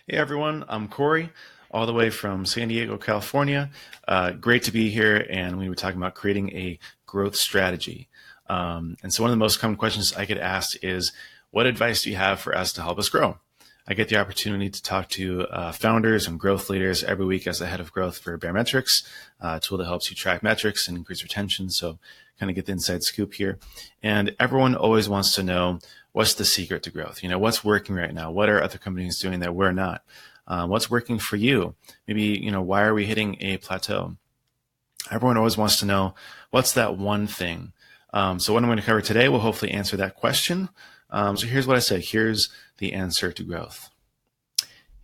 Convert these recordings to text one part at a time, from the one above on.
Hey everyone, I'm Corey, all the way from San Diego, California. Great to be here, and we were talking about creating a growth strategy. And so, one of the most common questions I get asked is, "What advice do you have for us to help us grow?" I get the opportunity to talk to founders and growth leaders every week as the head of growth for Baremetrics, a tool that helps you track metrics and increase retention. So, kind of get the inside scoop here. And everyone always wants to know, what's the secret to growth? What's working right now? What are other companies doing that we're not? What's working for you? Maybe, why are we hitting a plateau? Everyone always wants to know, what's that one thing? So what I'm going to cover today will hopefully answer that question. So here's what I say. Here's the answer to growth.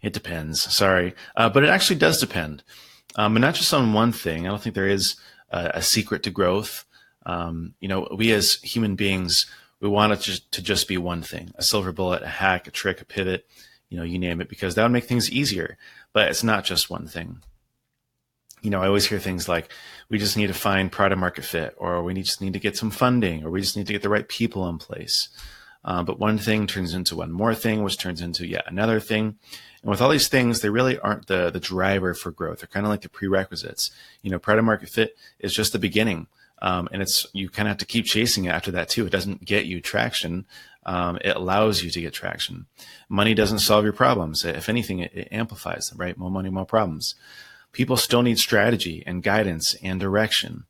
It depends. Sorry. But it actually does depend. But not just on one thing. I don't think there is a secret to growth. We as human beings, we want it to just be one thing, a silver bullet, a hack, a trick, a pivot, you name it, because that would make things easier. But it's not just one thing. I always hear things like, we just need to find product market fit, or we just need to get some funding, or we just need to get the right people in place. But one thing turns into one more thing, which turns into yet another thing. And with all these things, they really aren't the driver for growth. They're kind of like the prerequisites. Product market fit is just the beginning. And you kind of have to keep chasing it after that too. It doesn't get you traction. It allows you to get traction. Money doesn't solve your problems. If anything, it amplifies them, right? More money, more problems. People still need strategy and guidance and direction.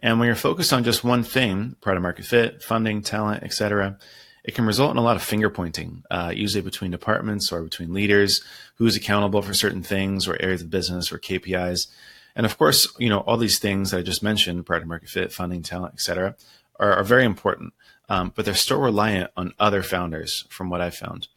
And when you're focused on just one thing, product market fit, funding, talent, etc., it can result in a lot of finger pointing, usually between departments or between leaders, who's accountable for certain things or areas of business or KPIs. And of course, all these things that I just mentioned, product market fit, funding, talent, et cetera, are very important, but they're still reliant on other founders from what I've found.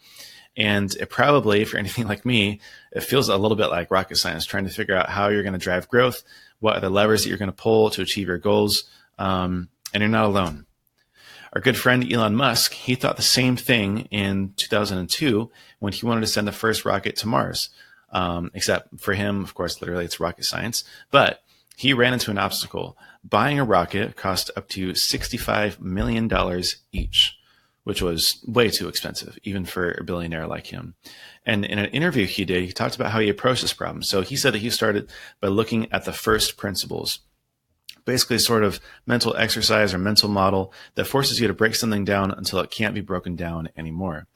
And it probably, for anything like me, it feels a little bit like rocket science, trying to figure out how you're going to drive growth, what are the levers that you're going to pull to achieve your goals, and you're not alone. Our good friend Elon Musk, he thought the same thing in 2002 when he wanted to send the first rocket to Mars. Except for him, of course, literally it's rocket science. But he ran into an obstacle. Buying a rocket cost up to $65 million each, which was way too expensive, even for a billionaire like him. And in an interview he did, he talked about how he approached this problem. So he said that he started by looking at the first principles, basically sort of mental exercise or mental model that forces you to break something down until it can't be broken down anymore.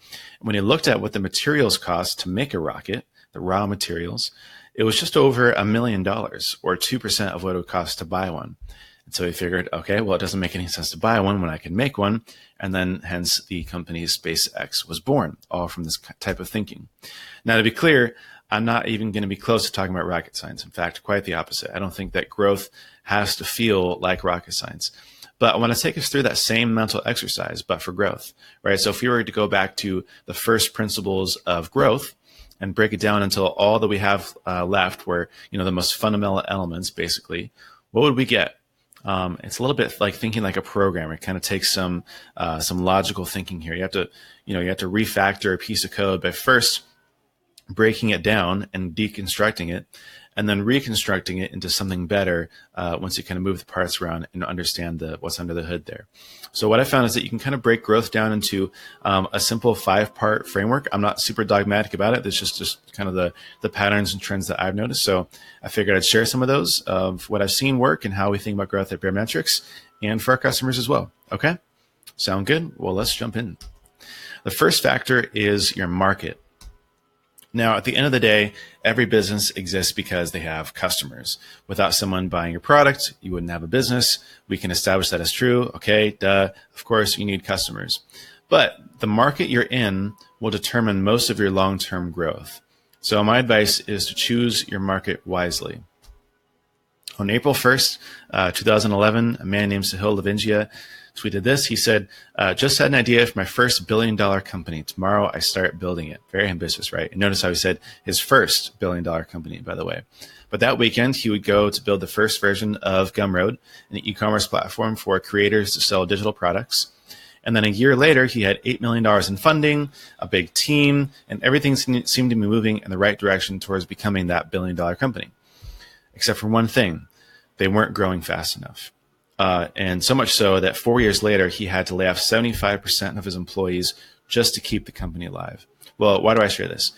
When he looked at what the materials cost to make a rocket, the raw materials, it was just over $1 million, or 2% of what it would cost to buy one. And so he figured, okay, well, it doesn't make any sense to buy one when I can make one. And then hence the company SpaceX was born, all from this type of thinking. Now, to be clear, I'm not even going to be close to talking about rocket science. In fact, quite the opposite. I don't think that growth has to feel like rocket science. But I want to take us through that same mental exercise, but for growth, right? So if we were to go back to the first principles of growth, and break it down until all that we have left were, the most fundamental elements, basically, what would we get? It's a little bit like thinking like a programmer. It kind of takes some logical thinking here. You have to refactor a piece of code by first breaking it down and deconstructing it, and then reconstructing it into something better once you kind of move the parts around and understand what's under the hood there. So what I found is that you can kind of break growth down into a simple 5-part framework. I'm not super dogmatic about it. It's just kind of the patterns and trends that I've noticed. So I figured I'd share some of those of what I've seen work and how we think about growth at Baremetrics and for our customers as well. Okay? Sound good? Well, let's jump in. The first factor is your market. Now, at the end of the day, every business exists because they have customers. Without someone buying your product, you wouldn't have a business. We can establish that as true. Okay, duh. Of course, you need customers. But the market you're in will determine most of your long-term growth. So my advice is to choose your market wisely. On April 1st, 2011, a man named Sahil Lavingia tweeted this. He said, just had an idea for my first billion-dollar company. Tomorrow I start building it. Very ambitious, right? And notice how he said his first billion-dollar company, by the way. But that weekend, he would go to build the first version of Gumroad, an e-commerce platform for creators to sell digital products. And then a year later, he had $8 million in funding, a big team, and everything seemed to be moving in the right direction towards becoming that billion-dollar company. Except for one thing, they weren't growing fast enough. And so much so that 4 years later, he had to lay off 75% of his employees just to keep the company alive. Well, why do I share this?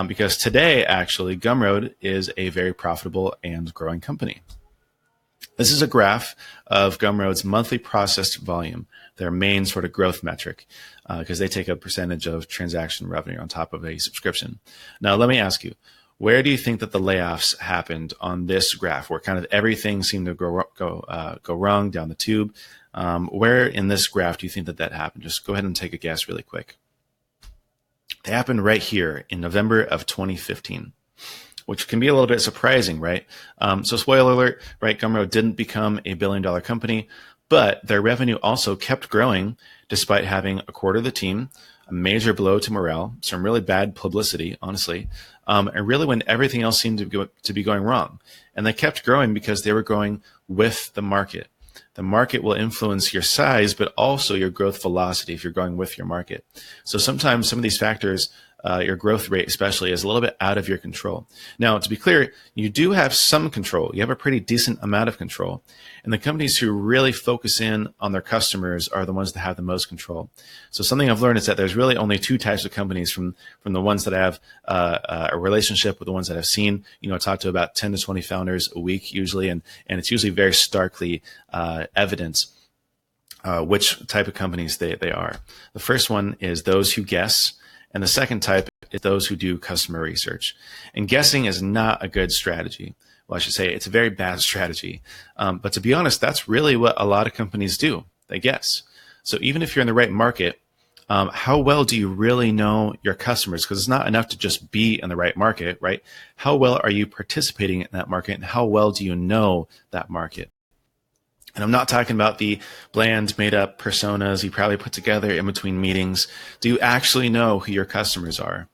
Because today, actually, Gumroad is a very profitable and growing company. This is a graph of Gumroad's monthly processed volume, their main sort of growth metric, because they take a percentage of transaction revenue on top of a subscription. Now, let me ask you, where do you think that the layoffs happened on this graph, where kind of everything seemed to go wrong down the tube? Where in this graph do you think that that happened? Just go ahead and take a guess really quick. They happened right here in November of 2015. Which can be a little bit surprising, right? So spoiler alert, right? Gumroad didn't become a billion-dollar company, but their revenue also kept growing despite having a quarter of the team, a major blow to morale, some really bad publicity, honestly, and really when everything else seemed to be going wrong. And they kept growing because they were growing with the market. The market will influence your size, but also your growth velocity if you're going with your market. So sometimes some of these factors, your growth rate especially, is a little bit out of your control. Now, to be clear, you do have some control. You have a pretty decent amount of control. And the companies who really focus in on their customers are the ones that have the most control. So something I've learned is that there's really only two types of companies, from the ones that have a relationship with the ones that I've seen. I talk to about 10 to 20 founders a week usually, and it's usually very starkly evident which type of companies they are. The first one is those who guess, and the second type is those who do customer research. And guessing is not a good strategy. Well, I should say it's a very bad strategy. But to be honest, that's really what a lot of companies do. They guess. So even if you're in the right market, how well do you really know your customers? Because it's not enough to just be in the right market, right? How well are you participating in that market, and how well do you know that market? And I'm not talking about the bland, made-up personas you probably put together in between meetings. Do you actually know who your customers are?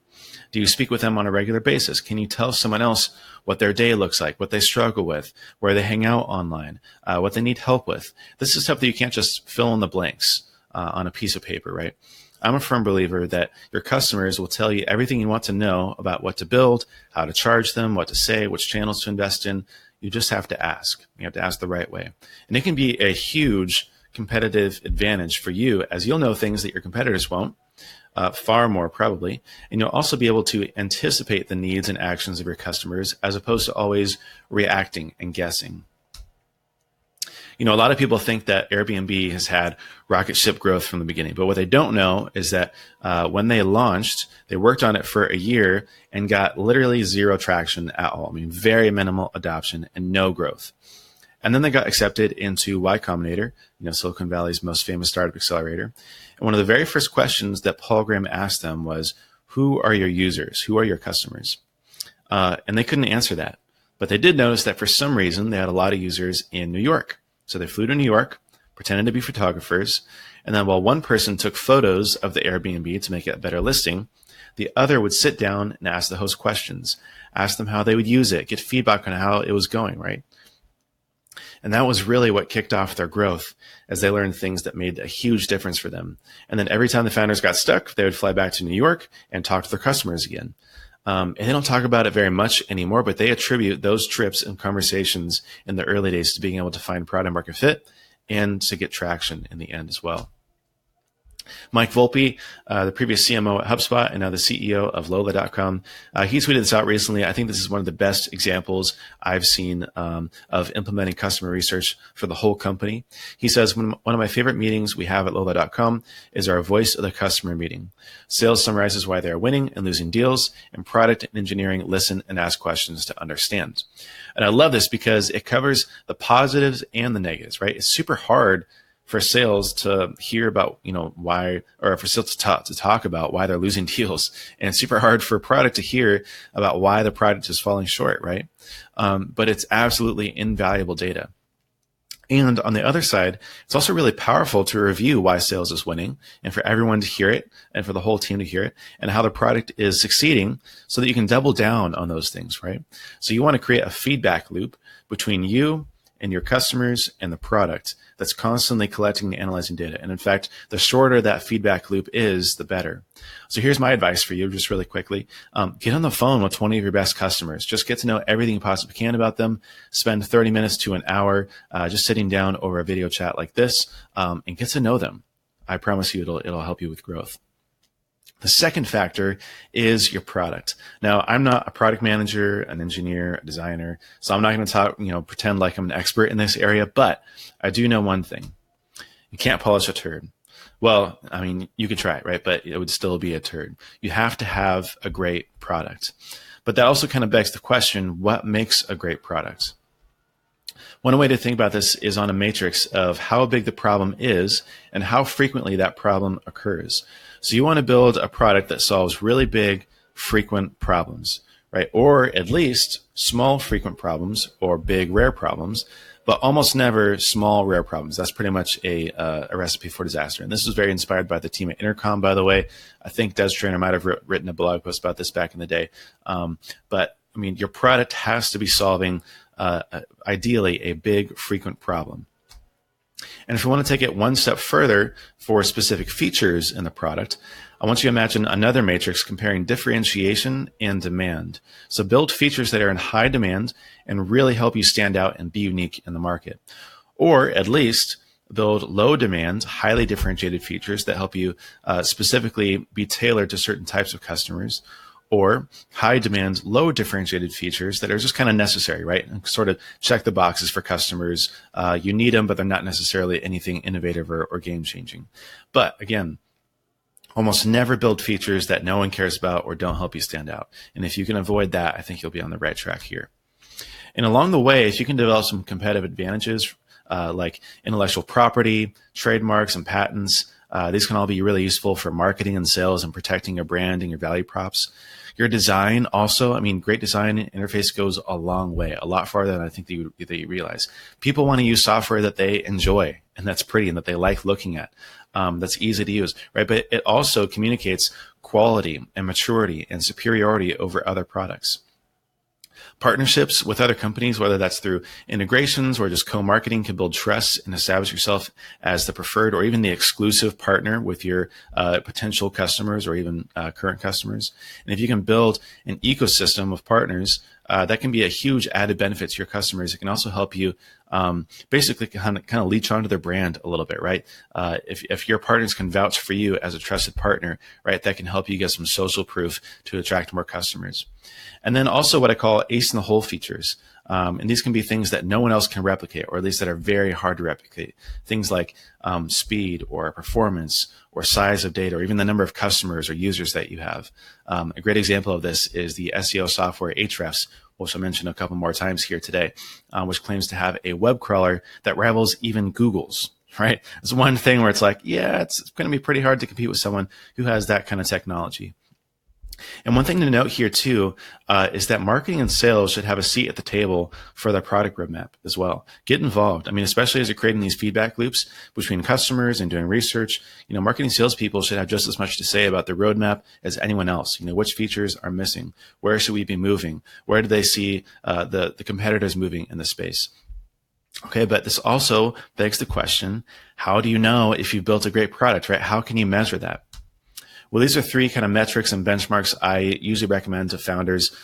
Do you speak with them on a regular basis? Can you tell someone else what their day looks like, what they struggle with, where they hang out online, what they need help with? This is stuff that you can't just fill in the blanks on a piece of paper, right? I'm a firm believer that your customers will tell you everything you want to know about what to build, how to charge them, what to say, which channels to invest in. You just have to ask. You have to ask the right way. And it can be a huge competitive advantage for you, as you'll know things that your competitors won't, far more probably. And you'll also be able to anticipate the needs and actions of your customers as opposed to always reacting and guessing. A lot of people think that Airbnb has had rocket ship growth from the beginning, but what they don't know is that when they launched, they worked on it for a year and got literally zero traction at all. I mean, very minimal adoption and no growth. And then they got accepted into Y Combinator, Silicon Valley's most famous startup accelerator. And one of the very first questions that Paul Graham asked them was, who are your users? Who are your customers? And they couldn't answer that. But they did notice that for some reason, they had a lot of users in New York. So they flew to New York, pretended to be photographers, and then while one person took photos of the Airbnb to make it a better listing, the other would sit down and ask the host questions, ask them how they would use it, get feedback on how it was going, right? And that was really what kicked off their growth, as they learned things that made a huge difference for them. And then every time the founders got stuck, they would fly back to New York and talk to their customers again. And they don't talk about it very much anymore, but they attribute those trips and conversations in the early days to being able to find product market fit and to get traction in the end as well. Mike Volpe, the previous CMO at HubSpot and now the CEO of Lola.com, he tweeted this out recently. I think this is one of the best examples I've seen of implementing customer research for the whole company. He says, one of my favorite meetings we have at Lola.com is our voice of the customer meeting. Sales summarizes why they're winning and losing deals, and product and engineering listen and ask questions to understand. And I love this because it covers the positives and the negatives, right? It's super hard for sales to hear about, why, or for sales to talk about why they're losing deals. And it's super hard for product to hear about why the product is falling short, right? But it's absolutely invaluable data. And on the other side, it's also really powerful to review why sales is winning and for everyone to hear it and for the whole team to hear it and how the product is succeeding so that you can double down on those things, right? So you want to create a feedback loop between you and your customers and the product that's constantly collecting and analyzing data. And in fact, the shorter that feedback loop is, the better. So here's my advice for you, just really quickly. Get on the phone with 20 of your best customers. Just get to know everything you possibly can about them. Spend 30 minutes to an hour just sitting down over a video chat like this and get to know them. I promise you it'll help you with growth. The second factor is your product. Now, I'm not a product manager, an engineer, a designer, so I'm not going to talk, pretend like I'm an expert in this area, but I do know one thing. You can't polish a turd. Well, I mean, you could try it, right? But it would still be a turd. You have to have a great product. But that also kind of begs the question, what makes a great product? One way to think about this is on a matrix of how big the problem is and how frequently that problem occurs. So you want to build a product that solves really big, frequent problems, right? Or at least small, frequent problems or big, rare problems, but almost never small, rare problems. That's pretty much a recipe for disaster. And this is very inspired by the team at Intercom, by the way. I think Des Traynor might have written a blog post about this back in the day. But I mean, your product has to be solving ideally a big, frequent problem. And if we want to take it one step further for specific features in the product, I want you to imagine another matrix comparing differentiation and demand. So build features that are in high demand and really help you stand out and be unique in the market. Or at least build low demand, highly differentiated features that help you specifically be tailored to certain types of customers. Or high demand, low differentiated features that are just kind of necessary, right? And sort of check the boxes for customers. You need them, but they're not necessarily anything innovative or game changing. But again, almost never build features that no one cares about or don't help you stand out. And if you can avoid that, I think you'll be on the right track here. And along the way, if you can develop some competitive advantages like intellectual property, trademarks, and patents, these can all be really useful for marketing and sales and protecting your brand and your value props. Your design also, I mean, great design interface goes a long way, a lot farther than I think that you realize. People want to use software that they enjoy and that's pretty and that they like looking at. That's easy to use, right? But it also communicates quality and maturity and superiority over other products. Partnerships with other companies, whether that's through integrations or just co-marketing, can build trust and establish yourself as the preferred or even the exclusive partner with your potential customers or even current customers. And if you can build an ecosystem of partners, that can be a huge added benefit to your customers. It can also help you basically kind of leech onto their brand a little bit, right? If your partners can vouch for you as a trusted partner, right, that can help you get some social proof to attract more customers. And then also what I call ace in the hole features. And these can be things that no one else can replicate, or at least that are very hard to replicate. Things like speed or performance or size of data or even the number of customers or users that you have. A great example of this is the SEO software Ahrefs, which I'll mention a couple more times here today, which claims to have a web crawler that rivals even Google's. Right? It's one thing where it's like, yeah, it's going to be pretty hard to compete with someone who has that kind of technology. And one thing to note here too is that marketing and sales should have a seat at the table for their product roadmap as well. Get involved. I mean, especially as you're creating these feedback loops between customers and doing research, marketing salespeople should have just as much to say about the roadmap as anyone else. Which features are missing? Where should we be moving? Where do they see the competitors moving in the space? Okay, but this also begs the question, how do you know if you've built a great product, right? How can you measure that? Well, these are three kind of metrics and benchmarks I usually recommend to founders.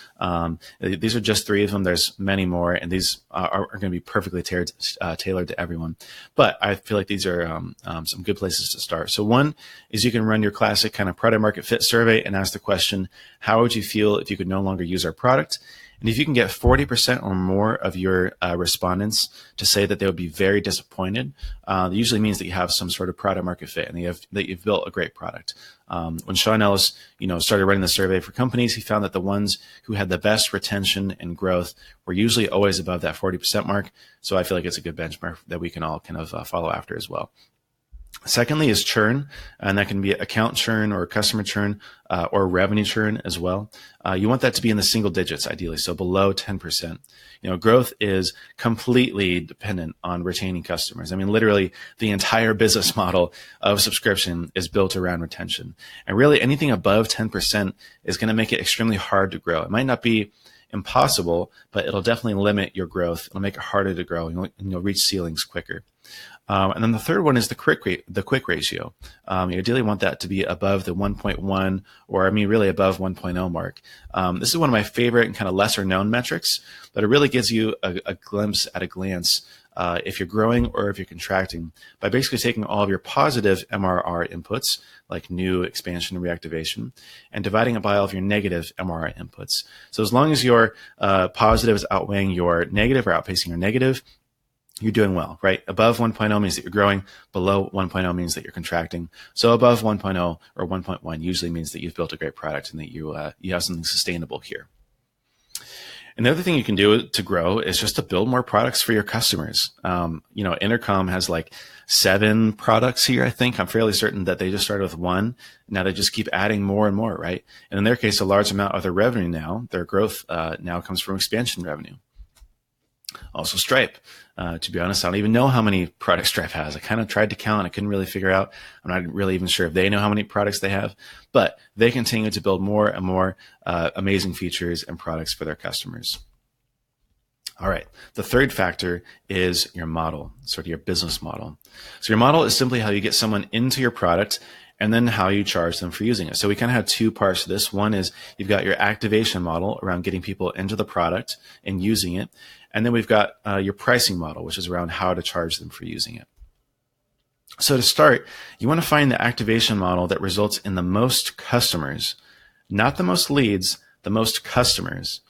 These are just three of them. There's many more, and these are going to be perfectly tailored to everyone. But I feel like these are some good places to start. So one is you can run your classic kind of product market fit survey and ask the question, how would you feel if you could no longer use our product? And if you can get 40% or more of your respondents to say that they would be very disappointed, it usually means that you have some sort of product market fit and that you've built a great product. When Sean Ellis, started running the survey for companies, he found that the ones who had the best retention and growth were usually always above that 40% mark. So I feel like it's a good benchmark that we can all kind of follow after as well. Secondly is churn, and that can be account churn or customer churn or revenue churn as well. You want that to be in the single digits, ideally, so below 10%. Growth is completely dependent on retaining customers. I mean, literally, the entire business model of subscription is built around retention. And really, anything above 10% is going to make it extremely hard to grow. It might not be impossible, but it'll definitely limit your growth. It'll make it harder to grow, and you'll reach ceilings quicker. And then the third one is the quick ratio. You ideally want that to be above the 1.1 or really above 1.0 mark. This is one of my favorite and kind of lesser known metrics, but it really gives you a glimpse at a glance if you're growing or if you're contracting, by basically taking all of your positive MRR inputs, like new, expansion, and reactivation, and dividing it by all of your negative MRR inputs. So as long as your positive is outweighing your negative or outpacing your negative, you're doing well, right? Above 1.0 means that you're growing. Below 1.0 means that you're contracting. So above 1.0 or 1.1 usually means that you've built a great product and that you have something sustainable here. Another thing you can do to grow is just to build more products for your customers. Intercom has like 7 products here, I think. I'm fairly certain that they just started with 1. Now they just keep adding more and more, right? And in their case, a large amount of their revenue now, their growth now comes from expansion revenue. Also Stripe. To be honest, I don't even know how many products Stripe has. I kind of tried to count. I couldn't really figure out. I'm not really even sure if they know how many products they have, but they continue to build more and more amazing features and products for their customers. All right. The third factor is your model, sort of your business model. So your model is simply how you get someone into your product and then how you charge them for using it. So we kind of have 2 parts to this. One is you've got your activation model around getting people into the product and using it. And then we've got your pricing model, which is around how to charge them for using it. So to start, you want to find the activation model that results in the most customers, not the most leads, the most customers.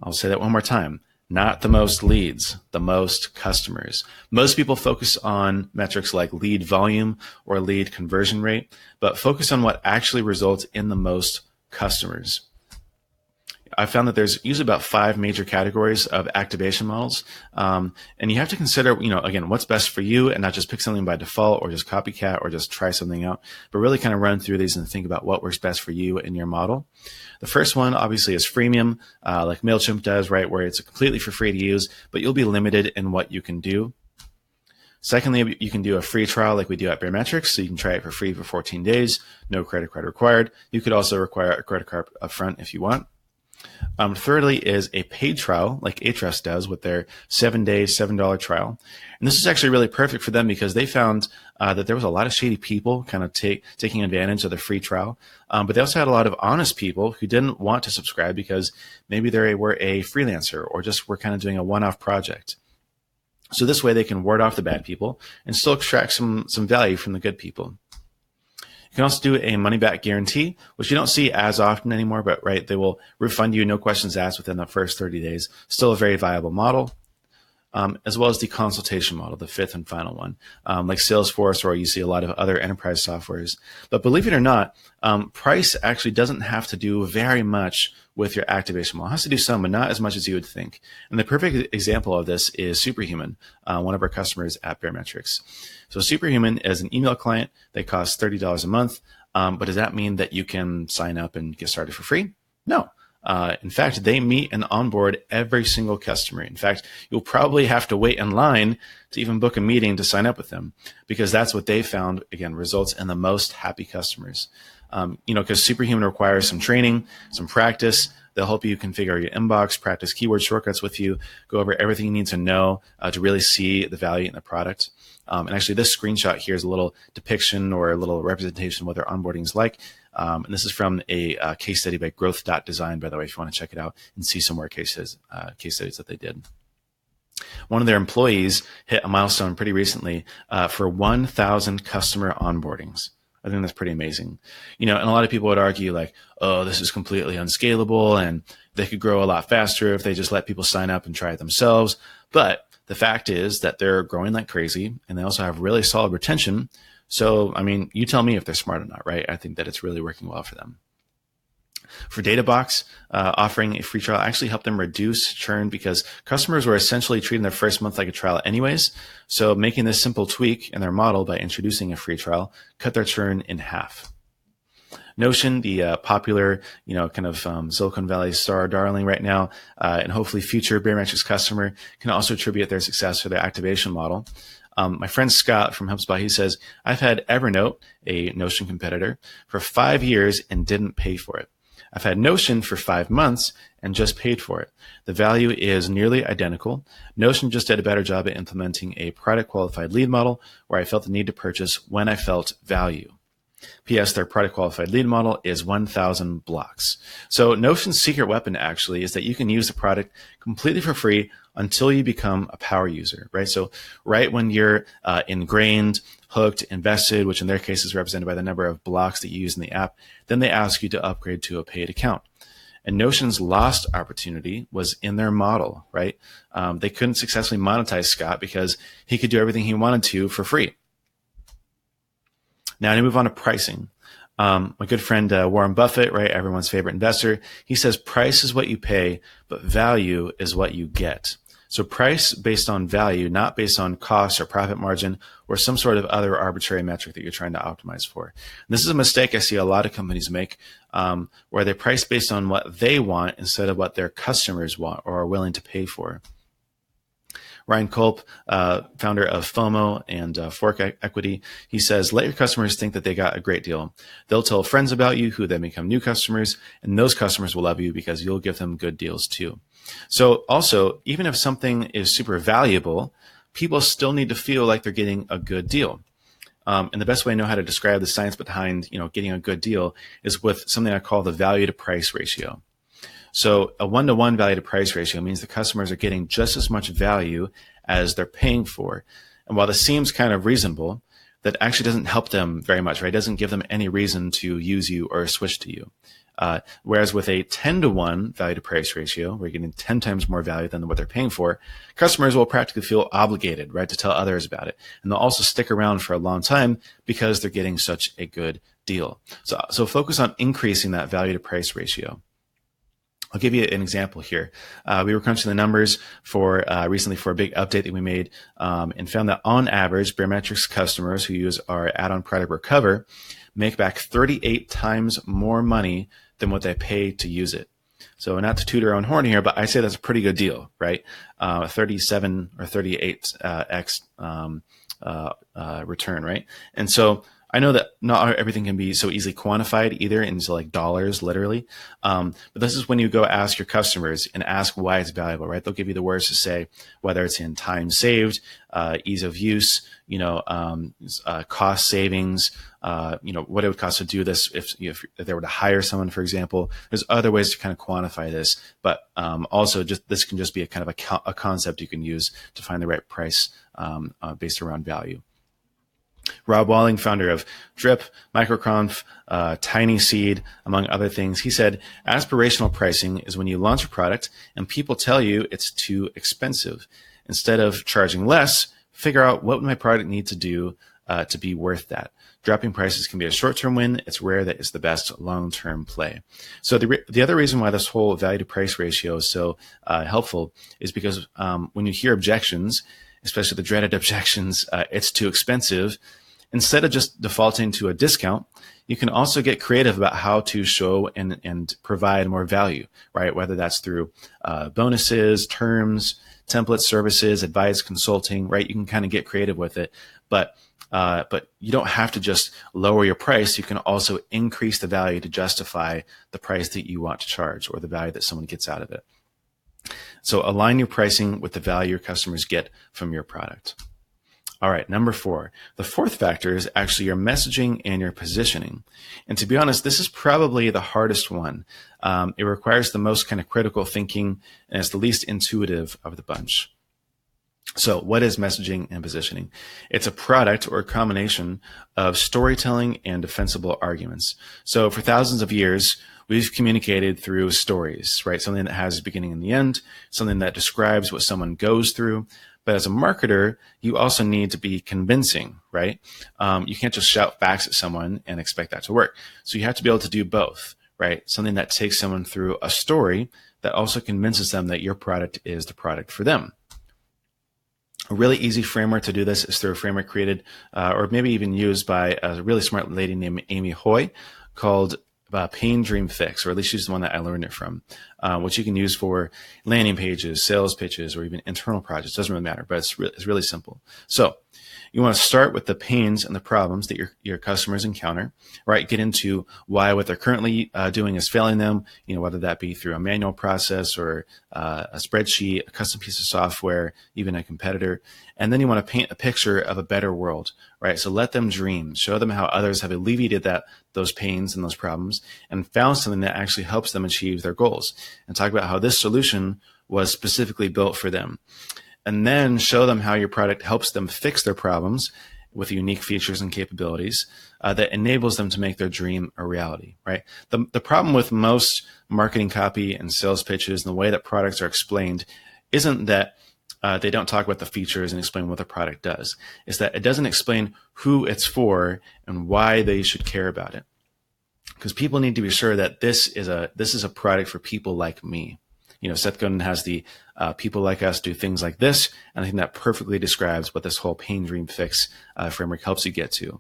I'll say that one more time. Not the most leads, the most customers. Most people focus on metrics like lead volume or lead conversion rate, but focus on what actually results in the most customers. I found that there's usually about 5 major categories of activation models. And you have to consider, again, what's best for you and not just pick something by default or just copycat or just try something out, but really kind of run through these and think about what works best for you and your model. The first one obviously is freemium, like MailChimp does, right? Where it's completely for free to use, but you'll be limited in what you can do. Secondly, you can do a free trial like we do at Baremetrics. So you can try it for free for 14 days, no credit card required. You could also require a credit card upfront if you want. Thirdly is a paid trial like Ahrefs does with their 7-day, $7 trial. And this is actually really perfect for them because they found that there was a lot of shady people kind of taking advantage of the free trial. But they also had a lot of honest people who didn't want to subscribe because maybe they were a freelancer or just were kind of doing a one-off project. So this way they can ward off the bad people and still extract some value from the good people. You can also do a money-back guarantee, which you don't see as often anymore, but right, they will refund you, no questions asked within the first 30 days. Still a very viable model, as well as the consultation model, the 5th and final one, like Salesforce, or you see a lot of other enterprise softwares. But believe it or not, price actually doesn't have to do very much with your activation model. It has to do some, but not as much as you would think. And the perfect example of this is Superhuman, one of our customers at Baremetrics. So Superhuman is an email client. They cost $30 a month. But does that mean that you can sign up and get started for free? No. In fact, they meet and onboard every single customer. In fact, you'll probably have to wait in line to even book a meeting to sign up with them because that's what they found, again, results in the most happy customers. Because Superhuman requires some training, some practice. They'll help you configure your inbox, practice keyword shortcuts with you, go over everything you need to know to really see the value in the product. And actually, this screenshot here is a little depiction or a little representation of what their onboarding is like. And this is from a case study by growth.design, by the way, if you want to check it out and see some more case studies that they did. One of their employees hit a milestone pretty recently for 1,000 customer onboardings. I think that's pretty amazing. And a lot of people would argue like, oh, this is completely unscalable and they could grow a lot faster if they just let people sign up and try it themselves. But the fact is that they're growing like crazy and they also have really solid retention. So, you tell me if they're smart or not, right? I think that it's really working well for them. For DataBox, offering a free trial actually helped them reduce churn because customers were essentially treating their first month like a trial anyways. So making this simple tweak in their model by introducing a free trial cut their churn in half. Notion, the popular, Silicon Valley star darling right now, and hopefully future Baremetrics customer, can also attribute their success to their activation model. My friend Scott from HubSpot, he says, I've had Evernote, a Notion competitor, for 5 years and didn't pay for it. I've had Notion for 5 months and just paid for it. The value is nearly identical. Notion just did a better job at implementing a product qualified lead model where I felt the need to purchase when I felt value. P.S. Their product qualified lead model is 1,000 blocks. So Notion's secret weapon actually is that you can use the product completely for free until you become a power user, right? So right when you're ingrained, hooked, invested, which in their case is represented by the number of blocks that you use in the app, then they ask you to upgrade to a paid account. And Notion's lost opportunity was in their model, right? They couldn't successfully monetize Scott because he could do everything he wanted to for free. Now to move on to pricing. My good friend Warren Buffett, right, everyone's favorite investor, he says price is what you pay, but value is what you get. So price based on value, not based on cost or profit margin or some sort of other arbitrary metric that you're trying to optimize for. And this is a mistake I see a lot of companies make, where they price based on what they want instead of what their customers want or are willing to pay for. Ryan Culp, founder of FOMO and Fork Equity, he says, let your customers think that they got a great deal. They'll tell friends about you who then become new customers, and those customers will love you because you'll give them good deals too. So also, even if something is super valuable, people still need to feel like they're getting a good deal. And the best way I know how to describe the science behind, getting a good deal is with something I call the value to price ratio. So a 1-to-1 value to price ratio means the customers are getting just as much value as they're paying for. And while this seems kind of reasonable, that actually doesn't help them very much, right? It doesn't give them any reason to use you or switch to you. Whereas with a 10-to-1 value to price ratio, where you're getting 10 times more value than what they're paying for, customers will practically feel obligated, right, to tell others about it. And they'll also stick around for a long time because they're getting such a good deal. So focus on increasing that value to price ratio. I'll give you an example here. We were crunching the numbers for recently for a big update that we made, and found that on average, Barometrics customers who use our add-on product Recover make back 38 times more money than what they pay to use it. So not to toot our own horn here, but I say that's a pretty good deal, right? 37 or 38x return, right? And so I know that not everything can be so easily quantified either into like dollars, literally. But this is when you go ask your customers and ask why it's valuable, right? They'll give you the words to say, whether it's in time saved, ease of use, cost savings, what it would cost to do this if they were to hire someone, for example. There's other ways to kind of quantify this, but also this can just be a kind of a concept you can use to find the right price based around value. Rob Walling, founder of Drip, Microconf, Tiny Seed, among other things, he said, aspirational pricing is when you launch a product and people tell you it's too expensive. Instead of charging less, figure out what my product needs to do to be worth that. Dropping prices can be a short-term win. It's rare that it's the best long-term play. So the other reason why this whole value to price ratio is so helpful is because when you hear objections, especially the dreaded objections, it's too expensive, instead of just defaulting to a discount, you can also get creative about how to show and provide more value, right? Whether that's through bonuses, terms, template services, advice, consulting, right? You can kind of get creative with it, but you don't have to just lower your price. You can also increase the value to justify the price that you want to charge or the value that someone gets out of it. So align your pricing with the value your customers get from your product. All right, number 4. The fourth factor is actually your messaging and your positioning. And to be honest, this is probably the hardest one. It requires the most kind of critical thinking, and it's the least intuitive of the bunch. So what is messaging and positioning? It's a product or a combination of storytelling and defensible arguments. So for thousands of years, we've communicated through stories, right? Something that has a beginning and the end, something that describes what someone goes through. But as a marketer, you also need to be convincing, right? You can't just shout facts at someone and expect that to work. So you have to be able to do both, right? Something that takes someone through a story that also convinces them that your product is the product for them. A really easy framework to do this is through a framework created or maybe even used by a really smart lady named Amy Hoy called Pain Dream Fix, or at least she's the one that I learned it from, which you can use for landing pages, sales pitches, or even internal projects. Doesn't really matter, but it's really simple. So You want to start with the pains and the problems that your customers encounter, right? Get into why what they're currently doing is failing them, whether that be through a manual process or a spreadsheet, a custom piece of software, even a competitor. And then you want to paint a picture of a better world, right? So let them dream, show them how others have alleviated those pains and those problems and found something that actually helps them achieve their goals, and talk about how this solution was specifically built for them. And then show them how your product helps them fix their problems with unique features and capabilities that enables them to make their dream a reality, right? The problem with most marketing copy and sales pitches and the way that products are explained isn't that they don't talk about the features and explain what the product does. It's that it doesn't explain who it's for and why they should care about it. Because people need to be sure that this is a product for people like me. Seth Godin has the people like us do things like this, and I think that perfectly describes what this whole pain dream fix framework helps you get to.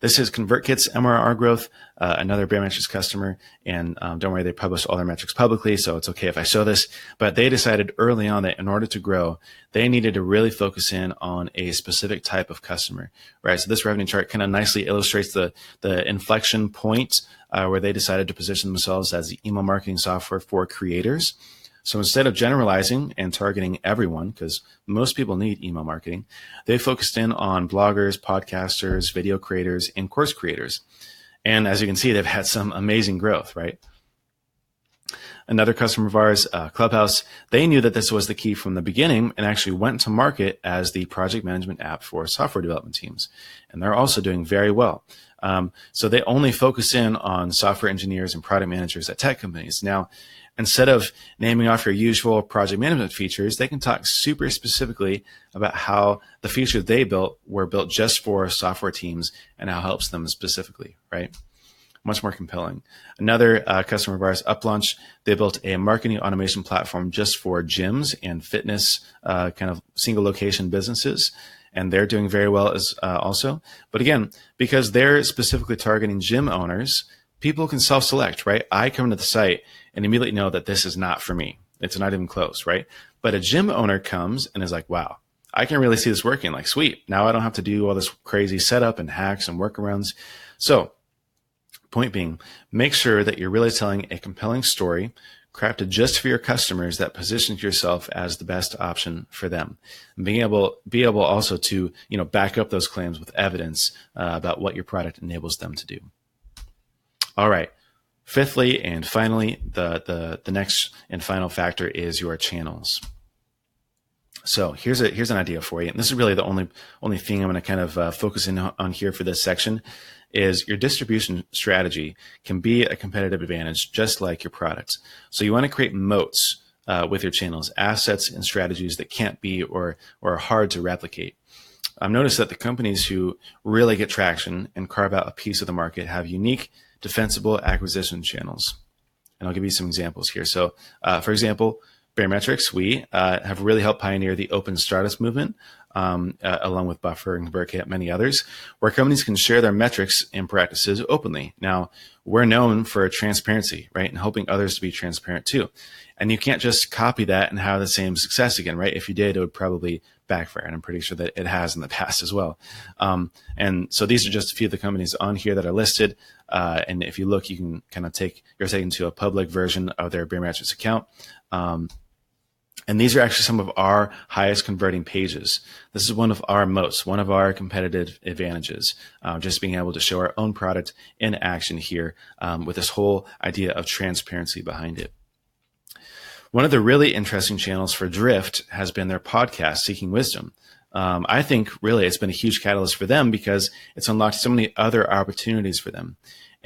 This is ConvertKit's MRR growth, another Baremetrics customer, and don't worry, they publish all their metrics publicly, so it's okay if I show this, but they decided early on that in order to grow, they needed to really focus in on a specific type of customer, right? So this revenue chart kind of nicely illustrates the inflection point where they decided to position themselves as the email marketing software for creators. So instead of generalizing and targeting everyone, because most people need email marketing, they focused in on bloggers, podcasters, video creators, and course creators. And as you can see, they've had some amazing growth, right? Another customer of ours, Clubhouse, they knew that this was the key from the beginning and actually went to market as the project management app for software development teams. And they're also doing very well. So they only focus in on software engineers and product managers at tech companies. Now, instead of naming off your usual project management features, they can talk super specifically about how the features they built were built just for software teams and how it helps them specifically, right? Much more compelling. Another customer of ours, UpLaunch, they built a marketing automation platform just for gyms and fitness kind of single location businesses. And they're doing very well as also. But again, because they're specifically targeting gym owners, people can self-select, right? I come to the site and immediately know that this is not for me. It's not even close, right? But a gym owner comes and is like, wow, I can really see this working. Like, sweet. Now I don't have to do all this crazy setup and hacks and workarounds. So point being, make sure that you're really telling a compelling story crafted just for your customers that positions yourself as the best option for them. And be able also to, back up those claims with evidence about what your product enables them to do. All right. Fifthly and finally, the next and final factor is your channels. So here's an idea for you, and this is really the only thing I'm going to kind of focus in on here for this section. Is your distribution strategy can be a competitive advantage, just like your products. So you want to create moats with your channels, assets and strategies that can't be or are hard to replicate. I've noticed that the companies who really get traction and carve out a piece of the market have unique, defensible acquisition channels. And I'll give you some examples here. So, for example, Baremetrics, we have really helped pioneer the open Stratus movement, along with Buffer and ConvertKit and many others, where companies can share their metrics and practices openly. Now, we're known for transparency, right, and helping others to be transparent too. And you can't just copy that and have the same success again, right? If you did, it would probably backfire, and I'm pretty sure that it has in the past as well. And so these are just a few of the companies on here that are listed. And if you look, you can kind of you're taken to a public version of their Baremetrics account. And these are actually some of our highest converting pages. This is one of our moats, one of our competitive advantages, just being able to show our own product in action here with this whole idea of transparency behind it. One of the really interesting channels for Drift has been their podcast, Seeking Wisdom. I think really it's been a huge catalyst for them because it's unlocked so many other opportunities for them.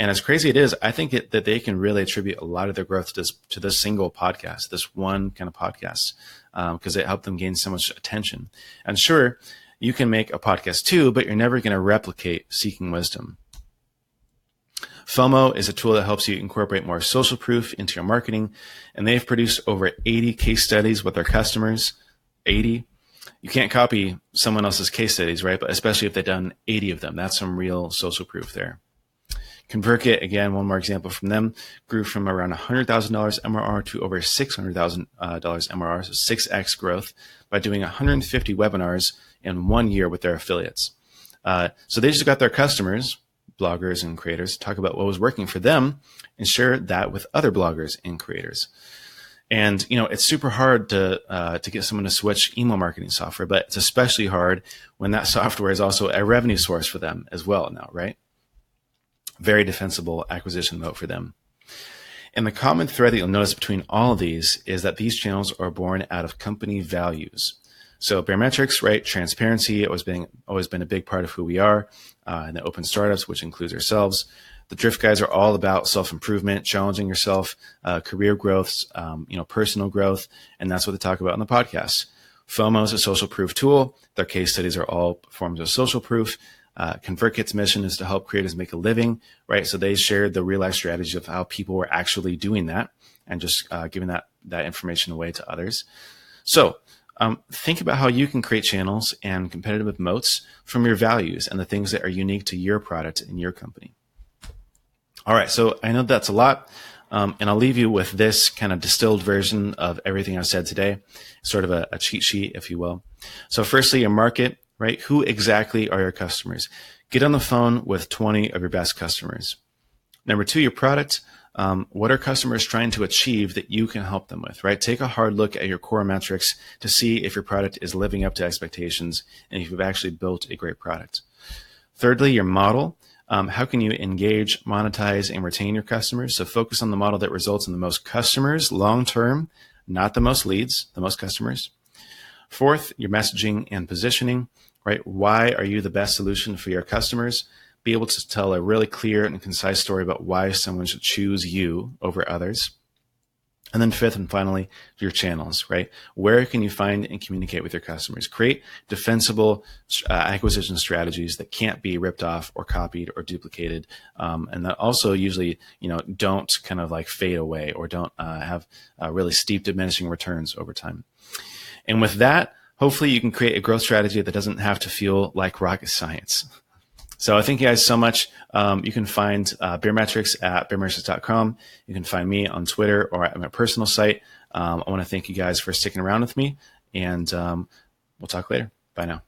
And as crazy it is, I think that they can really attribute a lot of their growth to this single podcast, this one kind of podcast, because it helped them gain so much attention. And sure, you can make a podcast too, but you're never going to replicate Seeking Wisdom. FOMO is a tool that helps you incorporate more social proof into your marketing, and they've produced over 80 case studies with their customers. 80. You can't copy someone else's case studies, right? But especially if they've done 80 of them, that's some real social proof there. ConvertKit, again, one more example from them, grew from around $100,000 MRR to over $600,000 MRR, so 6x growth by doing 150 webinars in 1 year with their affiliates. So they just got their customers, bloggers and creators, talk about what was working for them and share that with other bloggers and creators. And, it's super hard to get someone to switch email marketing software, but it's especially hard when that software is also a revenue source for them as well now, right? Very defensible acquisition moat for them. And the common thread that you'll notice between all of these is that these channels are born out of company values. So Baremetrics, right? Transparency always been a big part of who we are, and the open startups, which includes ourselves. The Drift Guys are all about self-improvement, challenging yourself, career growth, personal growth, and that's what they talk about in the podcast. FOMO is a social proof tool. Their case studies are all forms of social proof. ConvertKit's mission is to help creators make a living, right? So they shared the real life strategy of how people were actually doing that and just giving that information away to others. So think about how you can create channels and competitive moats from your values and the things that are unique to your product and your company. All right, so I know that's a lot, and I'll leave you with this kind of distilled version of everything I've said today, sort of a cheat sheet, if you will. So firstly, your market, right? Who exactly are your customers? Get on the phone with 20 of your best customers. Number two, your product. What are customers trying to achieve that you can help them with, right? Take a hard look at your core metrics to see if your product is living up to expectations and if you've actually built a great product. Thirdly, your model. How can you engage, monetize, and retain your customers? So focus on the model that results in the most customers long-term, not the most leads, the most customers. Fourth, your messaging and positioning, right? Why are you the best solution for your customers? Be able to tell a really clear and concise story about why someone should choose you over others. And then fifth and finally, your channels, right? Where can you find and communicate with your customers? Create defensible acquisition strategies that can't be ripped off or copied or duplicated. And that also usually, don't kind of like fade away or don't have really steep diminishing returns over time. And with that, hopefully you can create a growth strategy that doesn't have to feel like rocket science. So thank you guys so much. You can find Baremetrics at baremetrics.com. You can find me on Twitter or at my personal site. I want to thank you guys for sticking around with me, and we'll talk later. Bye now.